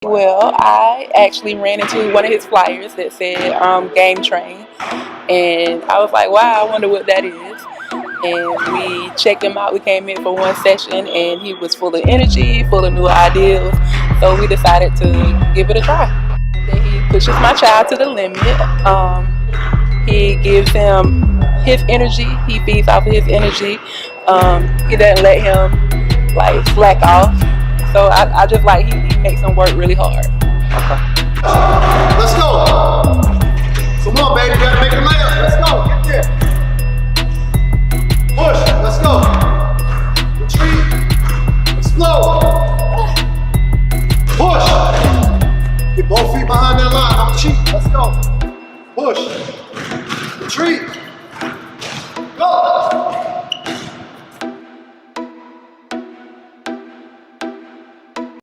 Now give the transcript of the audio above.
Well, I actually ran into one of his flyers that said Game Train, and I was like, wow, I wonder what that is. And we checked him out. We came in for one session, and he was full of energy, full of new ideas. So we decided to give it a try. Then he pushes my child to the limit. He gives him his energy. He feeds off of his energy. He doesn't let him like slack off. So I just like he makes him work really hard. Let's go. Come on, baby. You gotta make a layup. Let's go. Get there. Push. Let's go. Retreat. Explode. Push. Get both feet behind that line. Don't cheat. Let's go. Push. Retreat.